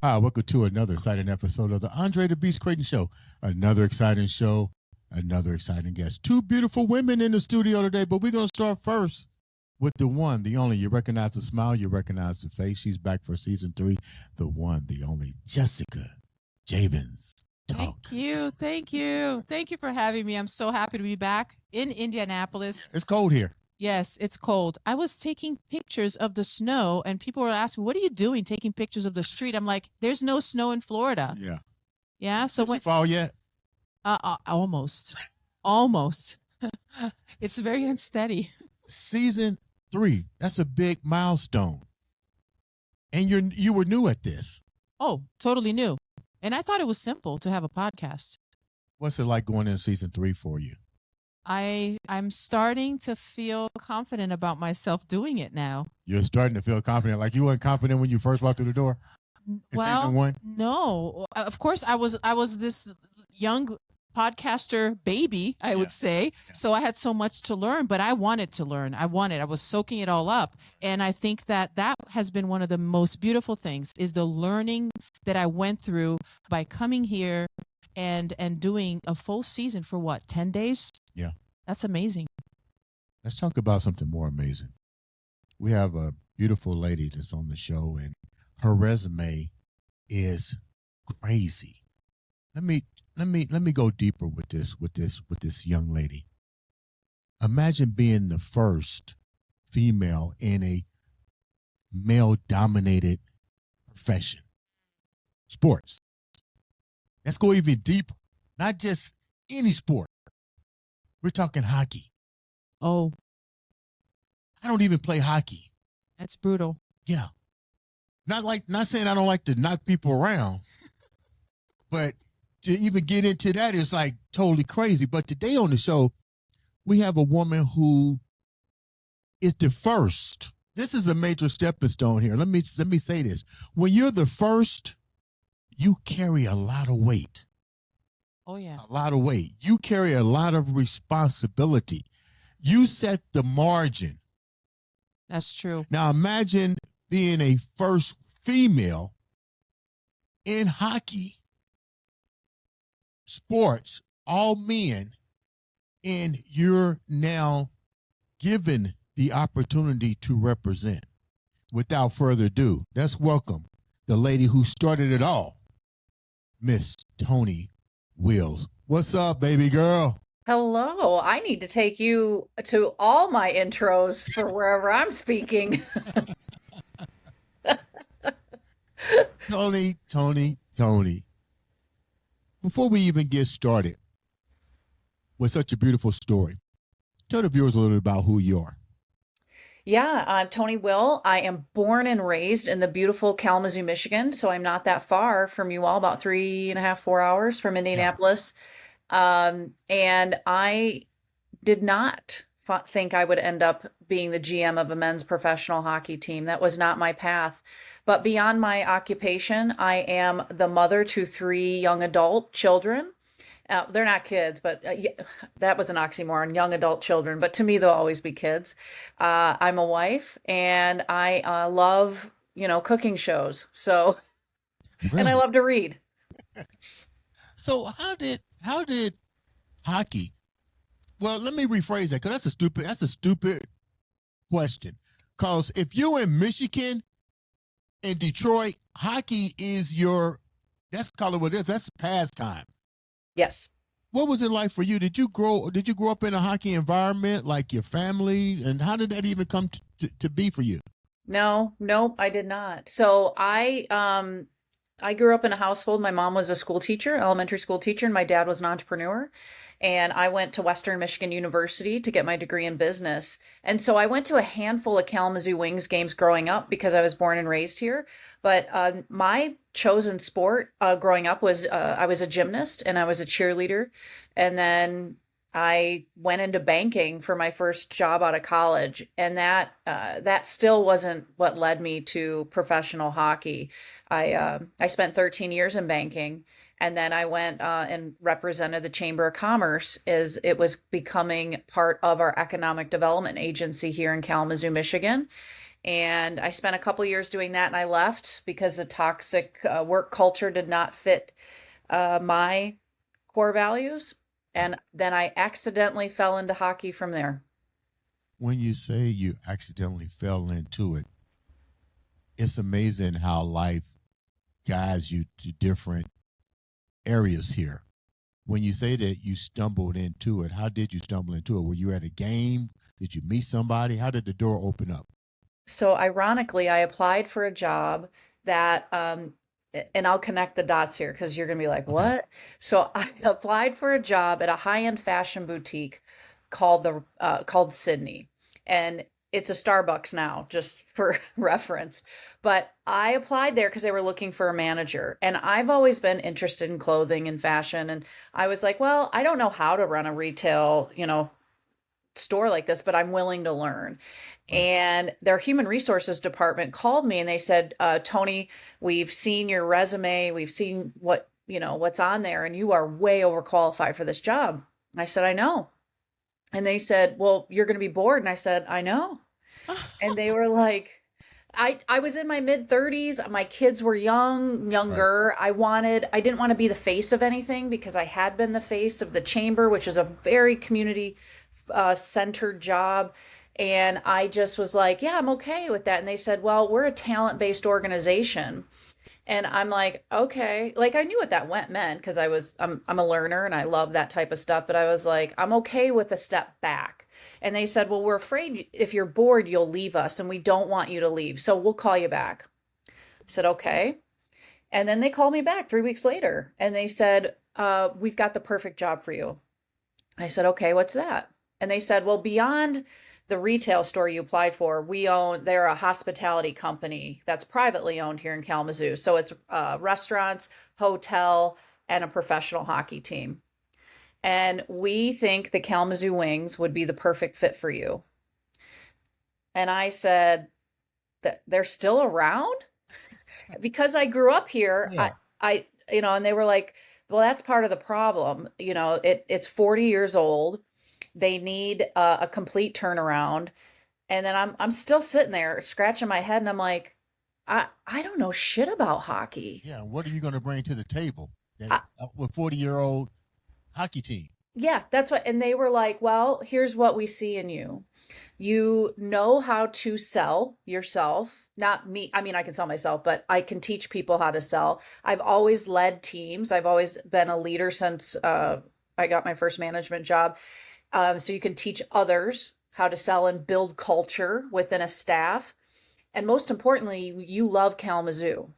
Hi, welcome to another exciting episode of the Andre The Beast Crayton Show. Another exciting show, another exciting guest. Two beautiful women in the studio today, but we're going to start first with the one, the only. You recognize the smile, you recognize the face. She's back for season 3. The one, the only, Jessica Javins. Thank you. Thank you. Thank you for having me. I'm so happy to be back in Indianapolis. It's cold here. Yes, it's cold. I was taking pictures of the snow, and people were asking, what are you doing taking pictures of the street? I'm like, there's no snow in Florida. Yeah. Yeah. So Did you fall yet? Almost. Almost. It's very unsteady. Season 3. That's a big milestone. And you were new at this. Oh, totally new. And I thought it was simple to have a podcast. What's it like going in season 3 for you? I'm starting to feel confident about myself doing it now. You're starting to feel confident, like you weren't confident when you first walked through the door in season 1? No. Of course, I was this young podcaster baby, I would say. Yeah. So I had so much to learn, but I wanted to learn. I was soaking it all up. And I think that has been one of the most beautiful things, is the learning that I went through by coming here and doing a full season for what, 10 days? Yeah. That's amazing. Let's talk about something more amazing. We have a beautiful lady that's on the show, and her resume is crazy. Let me go deeper with this young lady. Imagine being the first female in a male-dominated profession. Sports. Let's go even deeper. Not just any sport. We're talking hockey. Oh. I don't even play hockey. That's brutal. Yeah. Not saying I don't like to knock people around, but to even get into that is like totally crazy. But today on the show, we have a woman who is the first. This is a major stepping stone here. Let me say this. When you're the first, you carry a lot of weight. Oh, yeah. A lot of weight. You carry a lot of responsibility. You set the margin. That's true. Now imagine being a first female in hockey, sports, all men, and you're now given the opportunity to represent. Without further ado, let's welcome the lady who started it all, Miss Toni Will. What's up, baby girl? Hello. I need to take you to all my intros for wherever I'm speaking. Toni. Before we even get started with such a beautiful story, tell the viewers a little bit about who you are. Yeah, I'm Toni Will. I am born and raised in the beautiful Kalamazoo, Michigan. So I'm not that far from you all, about 3.5, 4 hours from Indianapolis. Yeah. And I did not think I would end up being the GM of a men's professional hockey team. That was not my path. But beyond my occupation, I am the mother to 3 young adult children. They're not kids, but that was an oxymoron, young adult children. But to me, they'll always be kids. I'm a wife, and I love, cooking shows. So, really? And I love to read. So how did hockey? Well, let me rephrase that, because that's a stupid question. Because if you're in Michigan and Detroit, hockey is that's call it what it is. That's pastime. Yes. What was it like for you? Did you grow up in a hockey environment, like your family? And how did that even come to be for you? No, I did not. So I I grew up in a household. My mom was a school teacher, elementary school teacher, and my dad was an entrepreneur. And I went to Western Michigan University to get my degree in business. And so I went to a handful of Kalamazoo Wings games growing up because I was born and raised here. But my chosen sport growing up was I was a gymnast and I was a cheerleader. And then I went into banking for my first job out of college, and that still wasn't what led me to professional hockey. I spent 13 years in banking, and then I went and represented the Chamber of Commerce as it was becoming part of our economic development agency here in Kalamazoo, Michigan. And I spent a couple years doing that, and I left because the toxic work culture did not fit my core values. And then I accidentally fell into hockey from there. When you say you accidentally fell into it, it's amazing how life guides you to different areas here. When you say that you stumbled into it, how did you stumble into it? Were you at a game? Did you meet somebody? How did the door open up? So ironically, I applied for a job that and I'll connect the dots here because you're going to be like, Okay. what? So I applied for a job at a high-end fashion boutique called Sydney. And it's a Starbucks now, just for reference. But I applied there because they were looking for a manager. And I've always been interested in clothing and fashion. And I was like, well, I don't know how to run a retail, store like this, but I'm willing to learn. Right. And their human resources department called me and they said, Toni, we've seen your resume. We've seen what's on there, and you are way overqualified for this job. I said, I know. And they said, well, you're going to be bored. And I said, I know. And they were like, I was in my mid 30s. My kids were younger. Right. I didn't want to be the face of anything because I had been the face of the chamber, which is a very community centered job. And I just was like, yeah, I'm okay with that. And they said, well, we're a talent-based organization. And I'm like, okay, like I knew what that meant because I'm a learner and I love that type of stuff. But I was like, I'm okay with a step back. And they said, well, we're afraid if you're bored, you'll leave us and we don't want you to leave. So we'll call you back. I said, okay. And then they called me back 3 weeks later and they said, we've got the perfect job for you. I said, okay, what's that? And they said, well, beyond the retail store you applied for, they're a hospitality company that's privately owned here in Kalamazoo. So it's restaurants, hotel, and a professional hockey team. And we think the Kalamazoo Wings would be the perfect fit for you. And I said, they're still around? Because I grew up here, yeah. And they were like, well, that's part of the problem. It's 40 years old. They need a complete turnaround. And then I'm still sitting there scratching my head and I'm like, I don't know shit about hockey. Yeah, what are you going to bring to the table with 40-year-old hockey team? Yeah, that's what. And they were like, well, here's what we see in you. You know how to sell yourself. Not me. I mean, I can sell myself, but I can teach people how to sell. I've always led teams. I've always been a leader since I got my first management job. So you can teach others how to sell and build culture within a staff. And most importantly, you love Kalamazoo.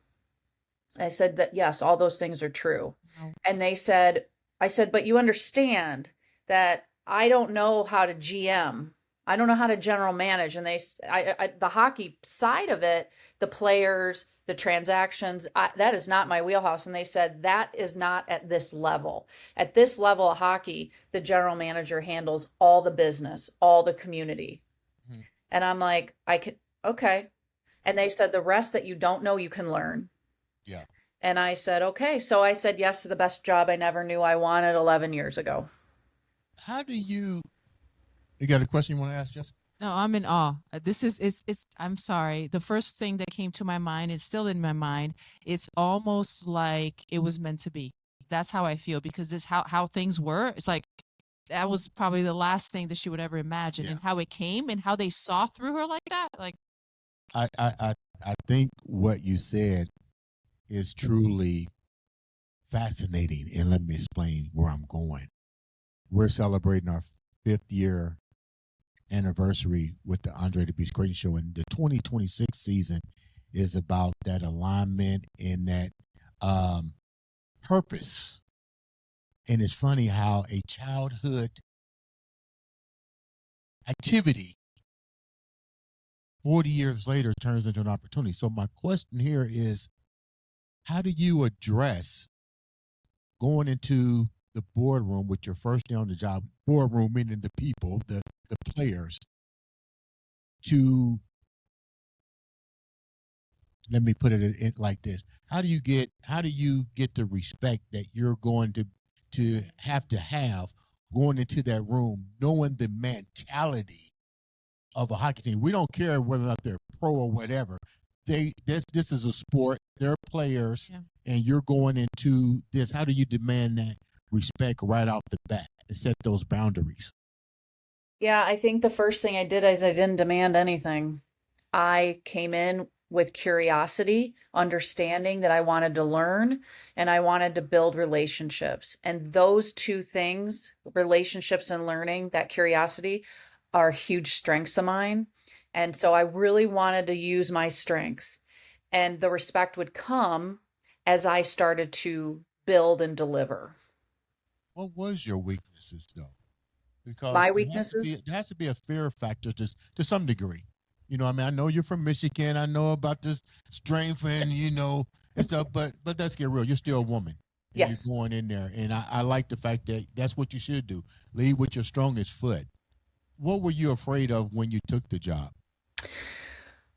I said that, yes, all those things are true. Wow. And I said, but you understand that I don't know how to GM. I don't know how to general manage. And the hockey side of it, the players, the transactions, that is not my wheelhouse. And they said, that is not at this level. At this level of hockey, the general manager handles all the business, all the community. Mm-hmm. And I'm like, okay. And they said, the rest that you don't know, you can learn. Yeah. And I said, okay. So I said yes to the best job I never knew I wanted 11 years ago. How do you got a question you want to ask, Jessica? No, I'm in awe. I'm sorry. The first thing that came to my mind is still in my mind. It's almost like it was meant to be. That's how I feel because this how things were. It's like that was probably the last thing that she would ever imagine, yeah. And how it came and how they saw through her like that. Like, I think what you said is truly fascinating, and let me explain where I'm going. We're celebrating our 5th year anniversary with the Andre The Beast Crayton show, and the 2026 season is about that alignment and that um, purpose. And it's funny how a childhood activity 40 years later turns into an opportunity. So my question here is, how do you address going into the boardroom with your first day on the job, boardroom meaning the people, the players, to, let me put it like this. How do you get the respect that you're going to have going into that room, knowing the mentality of a hockey team? We don't care whether or not they're pro or whatever. This is a sport. They're players, yeah. And you're going into this. How do you demand that respect right off the bat and set those boundaries? Yeah, I think the first thing I did is I didn't demand anything. I came in with curiosity, understanding that I wanted to learn and I wanted to build relationships. And those two things, relationships and learning, that curiosity, are huge strengths of mine. And so I really wanted to use my strengths. And the respect would come as I started to build and deliver. What was your weaknesses, though? Because my weaknesses? There has to be a fear factor to some degree. You know, I mean, I know you're from Michigan. I know about this strength and, and stuff, but let's get real. You're still a woman. Yes. You're going in there. And I like the fact that that's what you should do. Lead with your strongest foot. What were you afraid of when you took the job?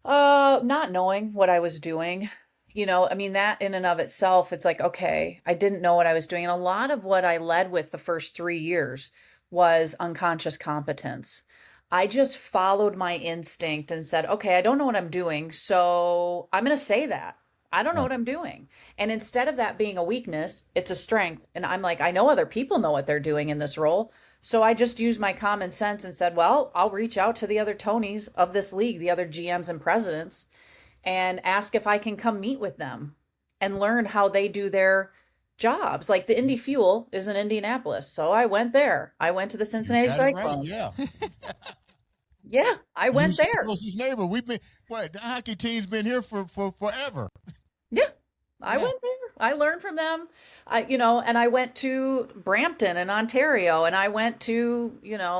Not knowing what I was doing. I mean, that in and of itself, it's like, okay, I didn't know what I was doing. And a lot of what I led with the first 3 years was unconscious competence. I just followed my instinct and said, okay, I don't know what I'm doing, so I'm going to say that. I don't know what I'm doing. And instead of that being a weakness, it's a strength. And I'm like, I know other people know what they're doing in this role. So I just used my common sense and said, well, I'll reach out to the other Tonys of this league, the other GMs and presidents, and ask if I can come meet with them and learn how they do their jobs. Like the Indy Fuel is in Indianapolis. So I went there. I went to the Cincinnati Cyclones. Right, yeah. Yeah, I went there. Closest neighbor. We've been, the hockey team's been here for forever. Yeah, I went there. I learned from them. And I went to Brampton in Ontario, and I went to,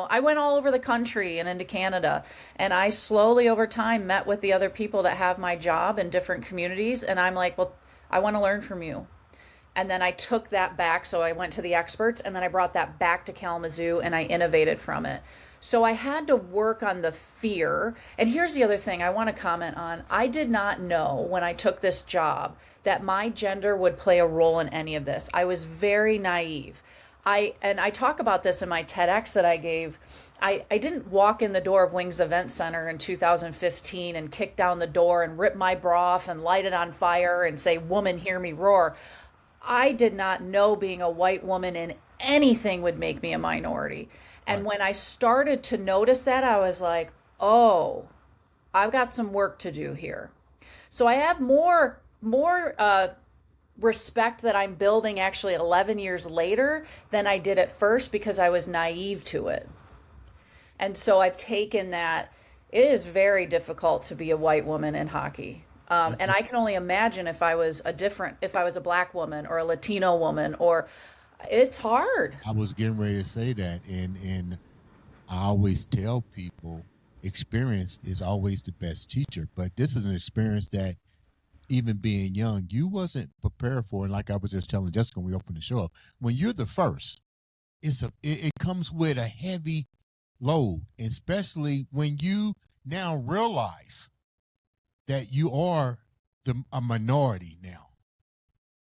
I went all over the country and into Canada. And I slowly over time met with the other people that have my job in different communities. And I'm like, well, I want to learn from you. And then I took that back. So I went to the experts, and then I brought that back to Kalamazoo, and I innovated from it. So I had to work on the fear. And here's the other thing I want to comment on. I did not know when I took this job that my gender would play a role in any of this. I was very naive. I talk about this in my TEDx that I gave. I didn't walk in the door of Wings Event Center in 2015 and kick down the door and rip my bra off and light it on fire and say, "Woman, hear me roar." I did not know being a white woman in anything would make me a minority. And when I started to notice that, I was like, oh, I've got some work to do here. So I have more respect that I'm building actually 11 years later than I did at first because I was naive to it. And so I've taken that. It is very difficult to be a white woman in hockey. And I can only imagine if I was a black woman or a Latino woman, or it's hard. I was getting ready to say that, and I always tell people experience is always the best teacher. But this is an experience that, even being young, you wasn't prepared for. And like I was just telling Jessica when we opened the show up, when you're the first, it comes with a heavy load, especially when you now realize that you are a minority now.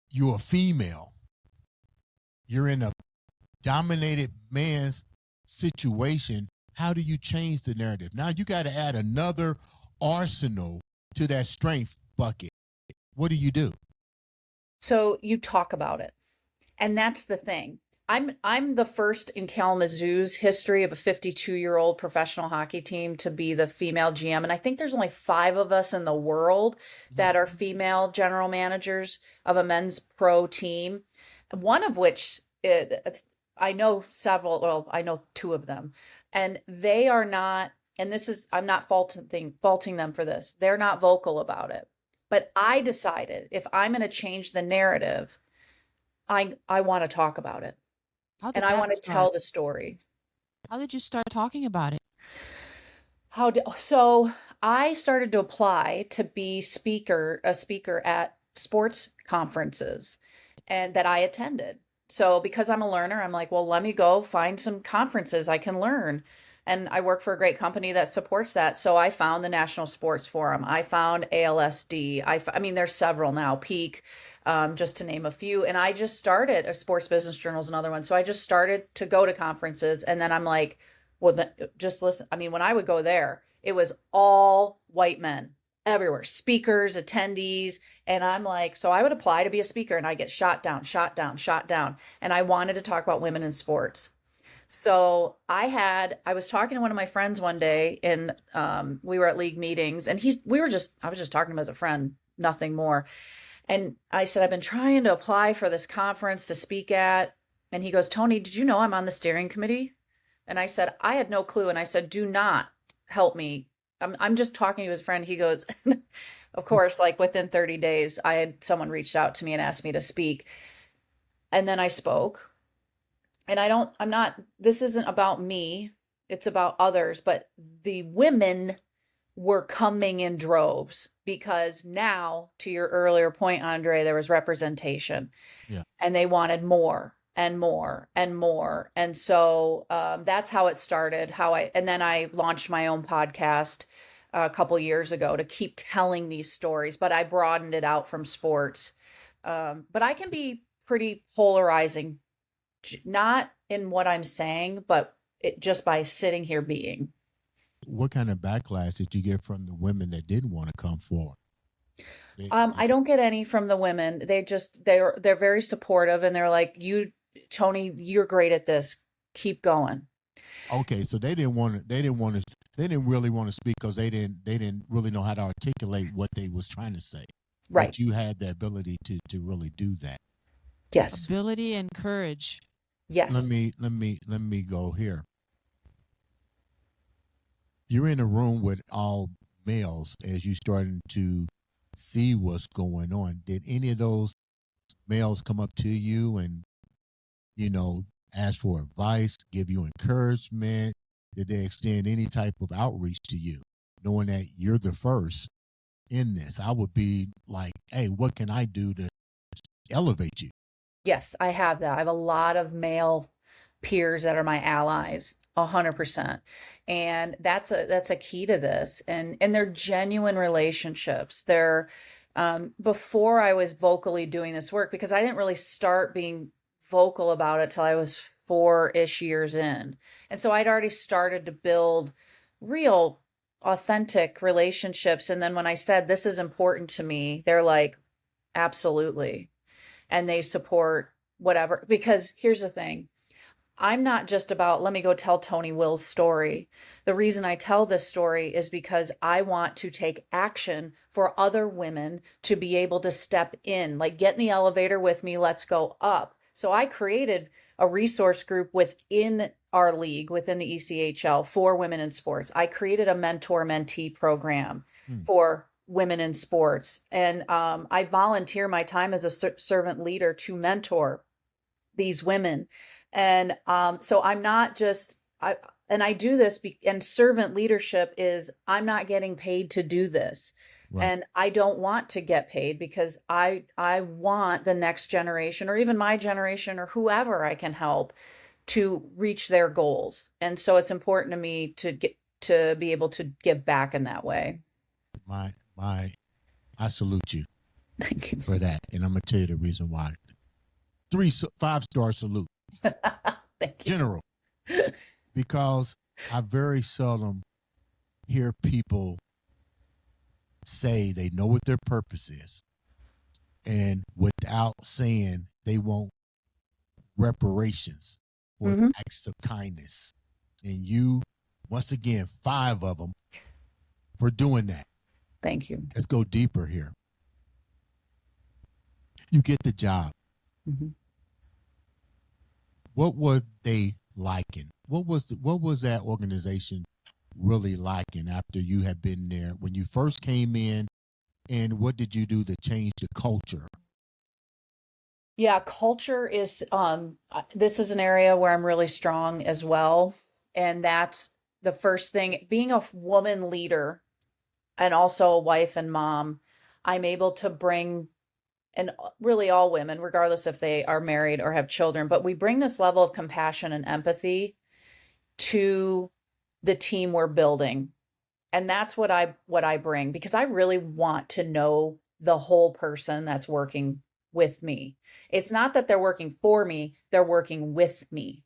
You're a female. You're in a dominated man's situation. How do you change the narrative? Now you got to add another arsenal to that strength bucket. What do you do? So you talk about it. And that's the thing. I'm the first in Kalamazoo's history of a 52-year-old professional hockey team to be the female GM. And I think there's only 5 of us in the world that are female general managers of a men's pro team. One of which I know several, well, I know 2 of them, and they are not, and this is, I'm not faulting them for this. They're not vocal about it. But I decided if I'm going to change the narrative, I want to talk about it How and did I that want to start? tell the story. How did you start talking about it? So I started to apply to be a speaker at sports conferences and that I attended. So because I'm a learner, I'm like, well, let me go find some conferences I can learn. And I work for a great company that supports that. So I found the National Sports Forum. I found ALSD. I mean, there's several now, Peak, just to name a few. And I just started a Sports Business Journal is another one. So I just started to go to conferences. And then I'm like, well, just listen. I mean, when I would go there, it was all white men everywhere, speakers, attendees. And I'm like, so I would apply to be a speaker and I get shot down, shot down, shot down. And I wanted to talk about women in sports. So I was talking to one of my friends one day and we were at league meetings and I was just talking to him as a friend, nothing more. And I said, I've been trying to apply for this conference to speak at. And he goes, Toni, did you know I'm on the steering committee? And I said, I had no clue. And I said, do not help me. I'm just talking to his friend. He goes, of course, like within 30 days, I had someone reached out to me and asked me to speak. And then I spoke. And this isn't about me. It's about others. But the women were coming in droves because now, to your earlier point, Andre, there was representation. Yeah. And they wanted more and more and more. And so that's how it started. And then I launched my own podcast a couple years ago to keep telling these stories, but I broadened it out from sports. But I can be pretty polarizing, not in what I'm saying, but just by sitting here being. What kind of backlash did you get from the women that didn't want to come forward? I don't get any from the women. They're very supportive and they're like, Toni, you're great at this. Keep going. Okay, so they didn't really want to speak because they didn't really know how to articulate what they was trying to say. Right. But you had the ability to really do that. Yes. Ability and courage. Yes. Let me go here. You're in a room with all males as you starting to see what's going on. Did any of those males come up to you and, ask for advice, give you encouragement? Did they extend any type of outreach to you, knowing that you're the first in this? I would be like, hey, what can I do to elevate you? Yes, I have that. I have a lot of male peers that are my allies, 100%. And that's a key to this. And they're genuine relationships. They're before I was vocally doing this work, because I didn't really start being vocal about it till I was 4-ish years in. And so I'd already started to build real authentic relationships. And then when I said, this is important to me, they're like, absolutely. And they support whatever, because here's the thing. I'm not just about, let me go tell Toni Will's story. The reason I tell this story is because I want to take action for other women to be able to step in, like get in the elevator with me, let's go up. So I created a resource group within our league, within the ECHL for women in sports. I created a mentor-mentee program for women in sports. And I volunteer my time as a servant leader to mentor these women. And so I'm not just, I do this, and servant leadership is, I'm not getting paid to do this. Right. And I don't want to get paid because I want the next generation or even my generation or whoever I can help to reach their goals. And so it's important to me to be able to give back in that way. I salute you. Thank you for that. And I'm going to tell you the reason why. 5-star salute. Thank you. General. Because I very seldom hear people say they know what their purpose is, and without saying they want reparations for acts of kindness. And you, once again, 5 of them for doing that. Thank you. Let's go deeper here. You get the job. Mm-hmm. What were they liking? What was that organization really liking after you had been there? When you first came in, And what did you do to change the culture? Yeah, culture is this is an area where I'm really strong as well. And that's the first thing, being a woman leader and also a wife and mom, I'm able to bring, and really all women, regardless if they are married or have children, but we bring this level of compassion and empathy to the team we're building. And that's what I bring, because I really want to know the whole person that's working with me. It's not that they're working for me, they're working with me.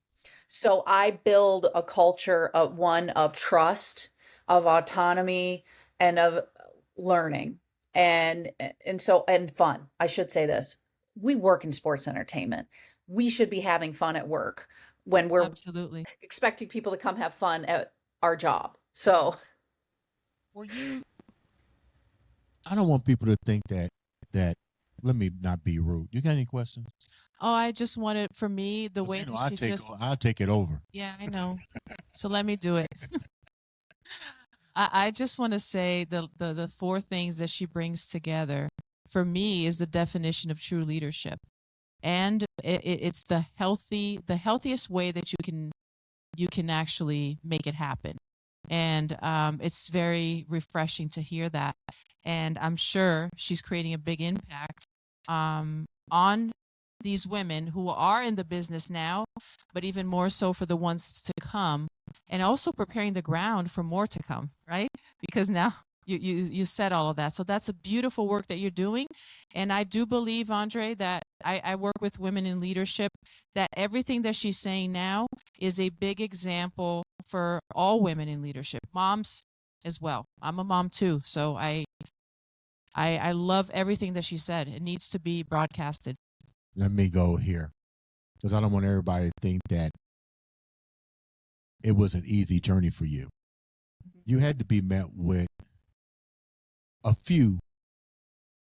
So I build a culture of one of trust, of autonomy, and of learning. And fun. I should say this. We work in sports entertainment. We should be having fun at work when we're Absolutely. expecting people to come have fun at our job. So Well, I don't want people to think that. Let me not be rude. You got any questions? Oh, I just wanted, for me, the 'Cause, way you know, that she just, I'll take it over. yeah, I know. So let me do it. I just want to say the four things that she brings together for me is the definition of true leadership. And it's the healthiest way that you can actually make it happen. And it's very refreshing to hear that. And I'm sure she's creating a big impact on these women who are in the business now, but even more so for the ones to come, and also preparing the ground for more to come, right? Because now you said all of that. So that's a beautiful work that you're doing. And I do believe, Andre, that I work with women in leadership, that everything that she's saying now is a big example for all women in leadership, moms as well. I'm a mom too. So I love everything that she said. It needs to be broadcasted. Let me go here, because I don't want everybody to think that it was an easy journey for you. You had to be met with a few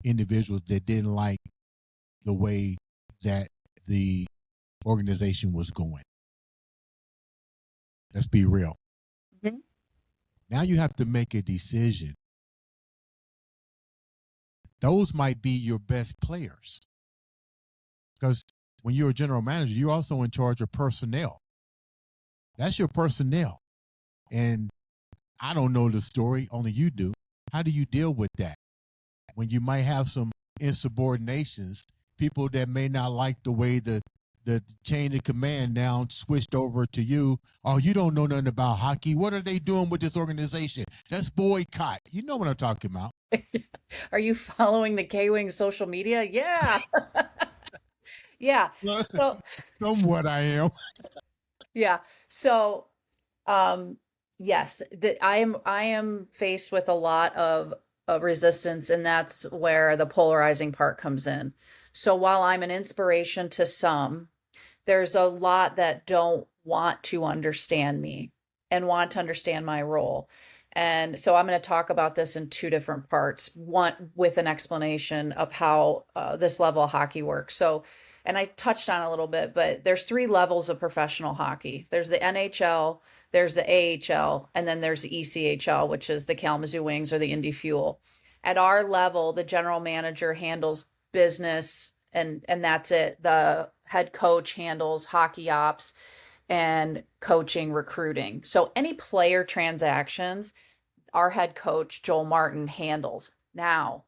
individuals that didn't like the way that the organization was going. Let's be real. Mhm. Now you have to make a decision. Those might be your best players, because when you're a general manager, you're also in charge of personnel. That's your personnel. And I don't know the story, only you do. How do you deal with that when you might have some insubordinations, people that may not like the way the chain of command now switched over to you? Oh, you don't know nothing about hockey. What are they doing with this organization? That's boycott. You know what I'm talking about. Are you following the K-Wing social media? Yeah. Yeah. So, Somewhat I am. yeah. So, um, yes, I am faced with a lot of resistance, and that's where the polarizing part comes in. So while I'm an inspiration to some, there's a lot that don't want to understand me and want to understand my role. And so I'm going to talk about this in two different parts, one with an explanation of how this level of hockey works. So, and I touched on it a little bit, but there's three levels of professional hockey. There's the NHL, there's the AHL, and then there's the ECHL, which is the Kalamazoo Wings or the Indy Fuel. At our level, the general manager handles business, and that's it. The head coach handles hockey ops and coaching, recruiting. So any player transactions, our head coach Joel Martin handles. Now,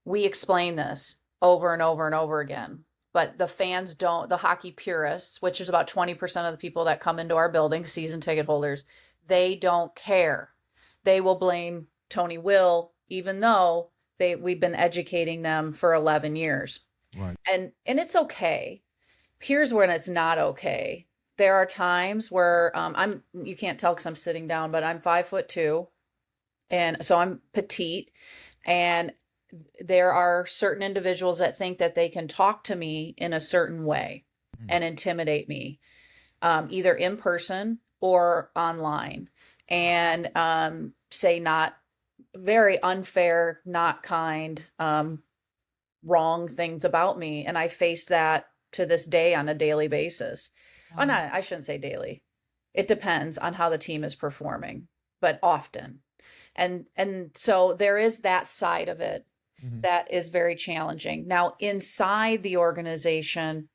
we explain this over and over and over again, but the fans don't, the hockey purists, which is about 20% of the people that come into our building, season ticket holders, they don't care. They will blame Toni Will, even though we've been educating them for 11 years. Right. And it's okay. Here's when it's not okay. There are times where you can't tell because I'm sitting down, but I'm 5'2", and so I'm petite, and there are certain individuals that think that they can talk to me in a certain way and intimidate me, either in person or online, and say not very unfair, not kind, wrong things about me. And I face that to this day on a daily basis. Oh, no, I shouldn't say daily. It depends on how the team is performing, but often. And so there is that side of it Mhm. that is very challenging. Now, inside the organization,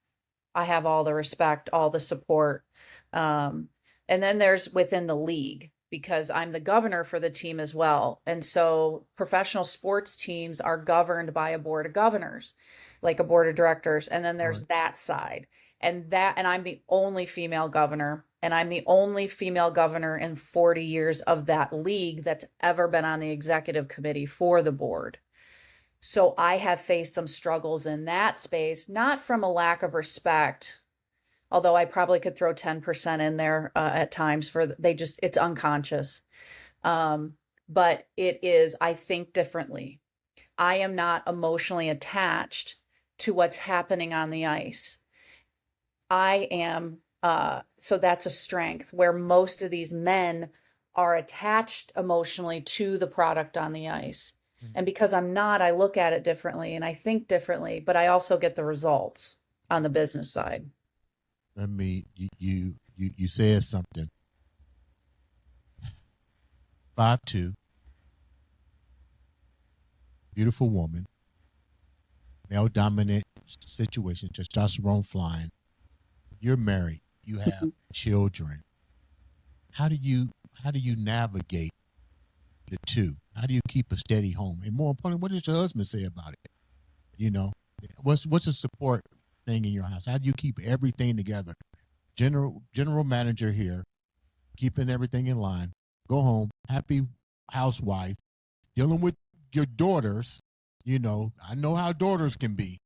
I have all the respect, all the support. And then there's within the league, because I'm the governor for the team as well. And so professional sports teams are governed by a board of governors, like a board of directors. And then there's Right. that side. And I'm the only female governor. And I'm the only female governor in 40 years of that league that's ever been on the executive committee for the board. So I have faced some struggles in that space, not from a lack of respect, although I probably could throw 10% in there at times it's unconscious. But it is, I think differently. I am not emotionally attached to what's happening on the ice. I am, so that's a strength where most of these men are attached emotionally to the product on the ice. And because I'm not, I look at it differently and I think differently, but I also get the results on the business side. I mean, you said something. 5'2", beautiful woman, male dominant situation, testosterone flying. You're married. You have children. How do you navigate the two? How do you keep a steady home? And more importantly, what does your husband say about it? You know, what's the support thing in your house? How do you keep everything together? General manager here, keeping everything in line. Go home, happy housewife, dealing with your daughters. You know, I know how daughters can be.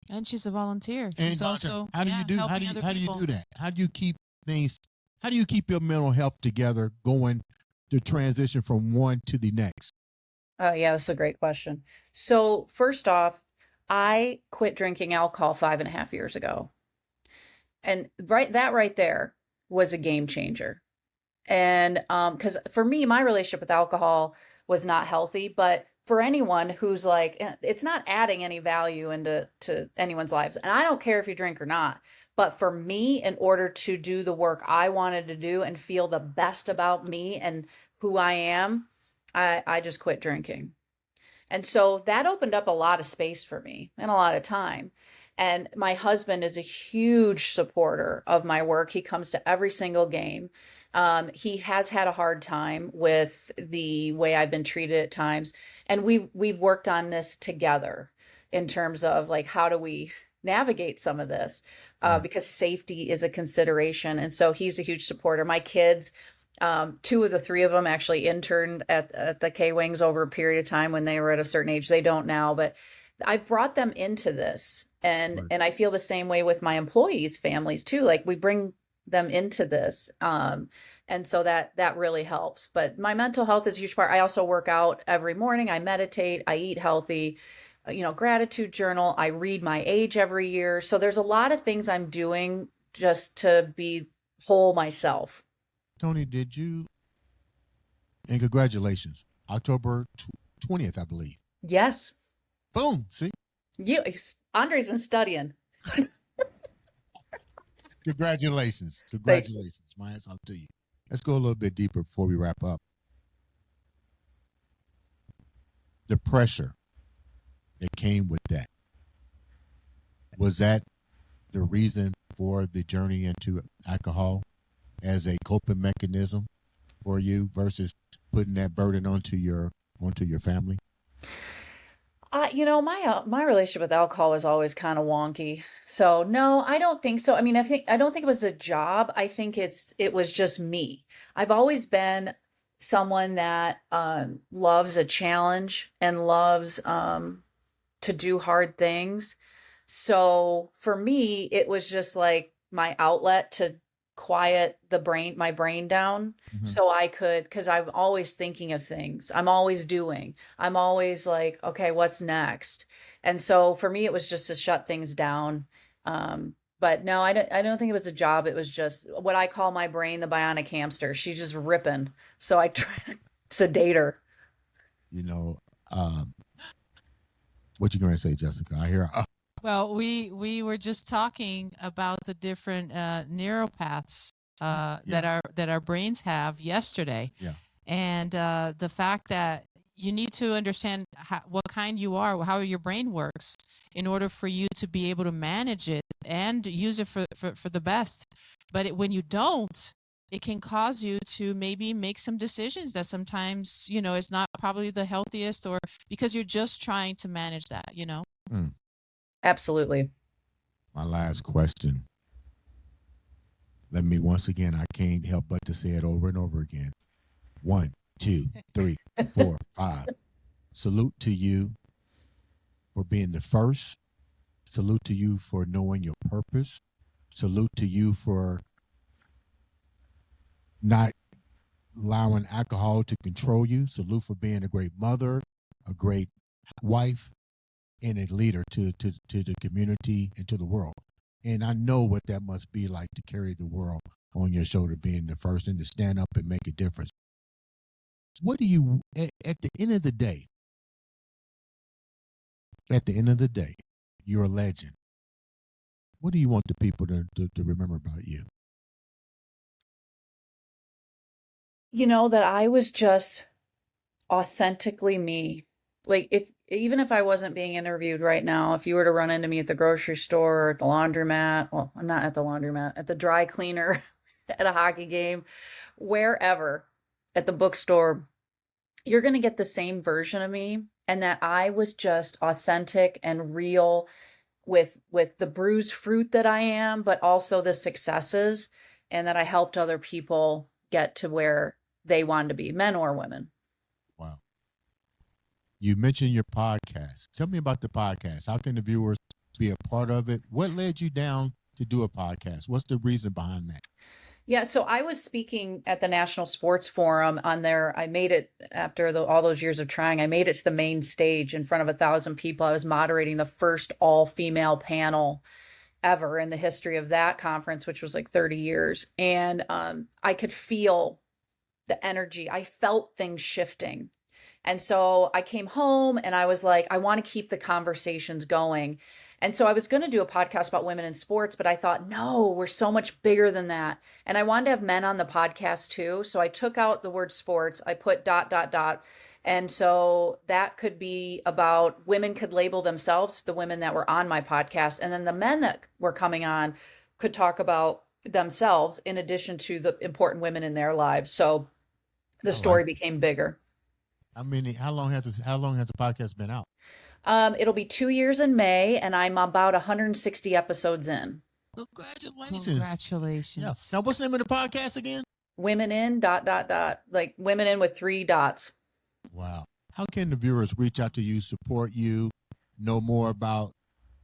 And she's a volunteer. And She's also how do you do helping how other do you people. do that? How do you keep things? How do you keep your mental health together going to transition from one to the next? Oh, yeah, that's a great question. So first off, I quit drinking alcohol 5.5 years ago. And that right there was a game changer. And because for me, my relationship with alcohol was not healthy, but for anyone who's like, it's not adding any value to anyone's lives. And I don't care if you drink or not. But for me, in order to do the work I wanted to do and feel the best about me and who I am, I just quit drinking. And so that opened up a lot of space for me and a lot of time. And my husband is a huge supporter of my work. He comes to every single game. He has had a hard time with the way I've been treated at times. And we've worked on this together in terms of like, how do we navigate some of this? Because safety is a consideration. And so he's a huge supporter. My kids, two of the three of them actually interned at the K-Wings over a period of time when they were at a certain age. They don't now, but I've brought them into this. And I feel the same way with my employees' families too. Like we bring them into this. And so that really helps. But my mental health is a huge part. I also work out every morning. I meditate. I eat healthy. Gratitude journal. I read my age every year. So there's a lot of things I'm doing just to be whole myself. Toni, did you? And congratulations, October 20th, I believe. Yes. Boom. See. Andre's been studying. Congratulations. Congratulations. My hats off to you. Let's go a little bit deeper before we wrap up. The pressure that came with that. Was that the reason for the journey into alcohol as a coping mechanism for you versus putting that burden onto your family? My relationship with alcohol was always kind of wonky. So no, I don't think so. I mean, I don't think it was a job. I think it was just me. I've always been someone that loves a challenge and loves to do hard things. So for me, it was just like my outlet to quiet my brain down. So I could, because I'm always thinking of things. I'm always doing. I'm always like, okay, what's next? And so for me, it was just to shut things down. But no, I don't think it was a job. It was just what I call my brain, the bionic hamster. She's just ripping. So I try to sedate her. What you going to say, Jessica? I hear. Well, we were just talking about the different neuropaths that our brains have yesterday. Yeah. And the fact that you need to understand what kind you are, how your brain works, in order for you to be able to manage it and use it for the best. But when you don't, it can cause you to maybe make some decisions that sometimes, is not probably the healthiest, or because you're just trying to manage that. Absolutely. My last question. Let me, once again, I can't help but to say it over and over again. 1, 2, 3, 4, 5. Salute to you for being the first. Salute to you for knowing your purpose. Salute to you for not allowing alcohol to control you. Salute for being a great mother, a great wife, and a leader to the community and to the world. And I know what that must be like to carry the world on your shoulder, being the first, and to stand up and make a difference. What do you, at the end of the day, you're a legend. What do you want the people to remember about you? That I was just authentically me. Like, even if I wasn't being interviewed right now, if you were to run into me at the grocery store or at the laundromat, well, I'm not at the laundromat, at the dry cleaner, at a hockey game, wherever, at the bookstore, you're going to get the same version of me, and that I was just authentic and real with the bruised fruit that I am, but also the successes, and that I helped other people get to where they wanted to be, men or women. Wow. You mentioned your podcast. Tell me about the podcast. How can the viewers be a part of it? What led you down to do a podcast? What's the reason behind that? Yeah, so I was speaking at the National Sports Forum on there. I made it after all those years of trying. I made it to the main stage in front of 1,000 people. I was moderating the first all-female panel ever in the history of that conference, which was like 30 years. And I could feel the energy. I felt things shifting. And so I came home and I was like, I want to keep the conversations going. And so I was going to do a podcast about women in sports, but I thought, no, we're so much bigger than that. And I wanted to have men on the podcast too. So I took out the word sports. I put ... And so that could be about, women could label themselves, the women that were on my podcast. And then the men that were coming on could talk about themselves in addition to the important women in their lives. So the story became bigger. How long has the podcast been out? It'll be 2 years in May, and I'm about 160 episodes in. Congratulations. Yeah. Now, what's the name of the podcast again? Women in ... like women in with 3 dots. Wow. How can the viewers reach out to you, support you, know more about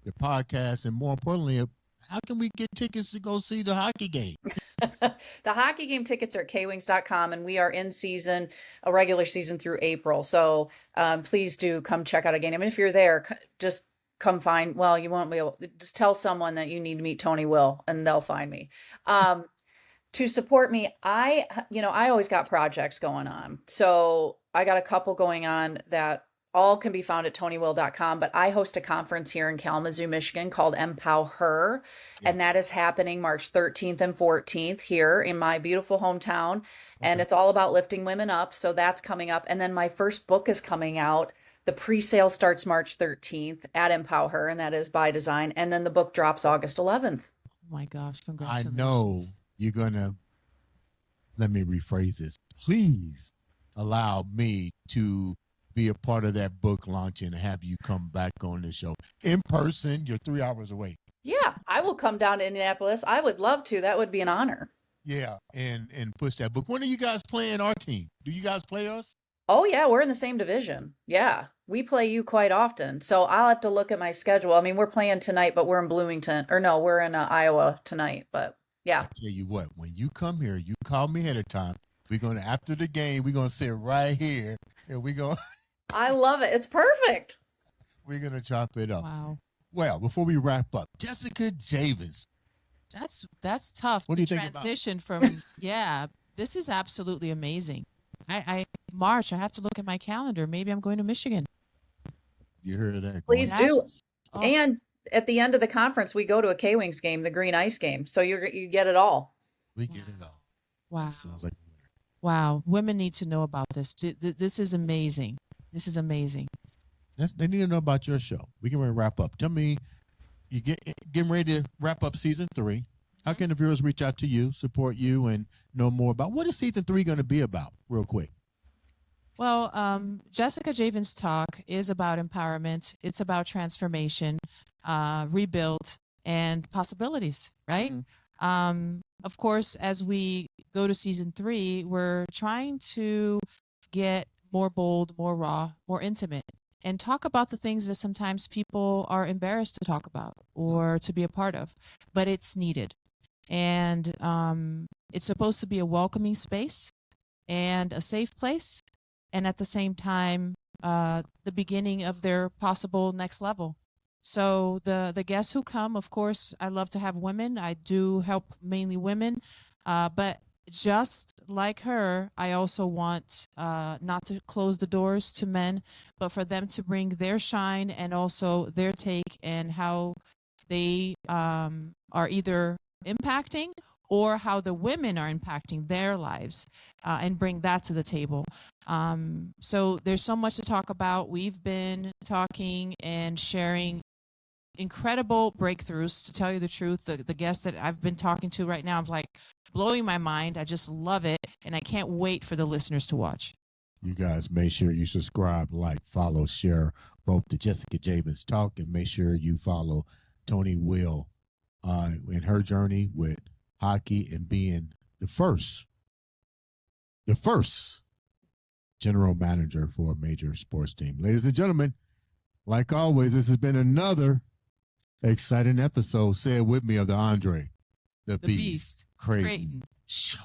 the podcast, and more importantly, how can we get tickets to go see the hockey game? The hockey game tickets are at kwings.com, and we are in season, a regular season through April. So please do come check out a game. I mean, if you're there, just come find, well, you won't be able, just tell someone that you need to meet Toni Will and they'll find me. To support me, I always got projects going on. So I got a couple going on that all can be found at toniwill.com, but I host a conference here in Kalamazoo, Michigan called Empower Her, and that is happening March 13th and 14th here in my beautiful hometown, and it's all about lifting women up, so that's coming up. And then my first book is coming out. The pre-sale starts March 13th at Empower Her, and that is by design, and then the book drops August 11th. Oh my gosh, congratulations. I know you're going to, let me rephrase this. Please allow me to be a part of that book launch and have you come back on the show in person. You're 3 hours away. Yeah, I will come down to Indianapolis. I would love to. That would be an honor. Yeah, and push that book. When are you guys playing our team? Do you guys play us? Oh, yeah, we're in the same division. Yeah, we play you quite often. So I'll have to look at my schedule. I mean, we're playing tonight, but we're in Bloomington. Or no, we're in Iowa tonight. But yeah. I tell you what, when you come here, you call me ahead of time. We're going to, after the game, we're going to sit right here and we're going to. I love it. It's perfect. We're going to chop it up. Wow. Well, before we wrap up, Jessica Javis. That's tough. What do you think transition from, yeah, this is absolutely amazing. March, I have to look at my calendar. Maybe I'm going to Michigan. You heard that? Please do. Oh. And at the end of the conference, we go to a K-Wings game, the Green Ice game. So you get it all. We get it all. Wow. That sounds like a winner. Wow. Women need to know about this. This is amazing. This is amazing. They need to know about your show. We can wrap up. Tell me, you getting ready to wrap up season 3. How can the viewers reach out to you, support you, and know more about what is season 3 going to be about, real quick? Well, Jessica Javen's talk is about empowerment. It's about transformation, rebuild, and possibilities, right? Of course, as we go to season 3, we're trying to get more bold, more raw, more intimate, and talk about the things that sometimes people are embarrassed to talk about or to be a part of, but it's needed. And it's supposed to be a welcoming space and a safe place, and at the same time, the beginning of their possible next level. So the guests who come, of course, I love to have women. I do help mainly women, but just like her, I also want not to close the doors to men, but for them to bring their shine and also their take and how they are either impacting or how the women are impacting their lives, and bring that to the table. So there's so much to talk about. We've been talking and sharing incredible breakthroughs, to tell you the truth. The guests that I've been talking to right now, I'm like blowing my mind. I just love it, and I can't wait for the listeners to watch. You guys make sure you subscribe, like, follow, share both the Jessica Javen's talk, and make sure you follow Toni Will in her journey with hockey and being the first general manager for a major sports team. Ladies and gentlemen, like always, this has been another exciting episode. Say it with me, of the Andre The Beast Crayton Show.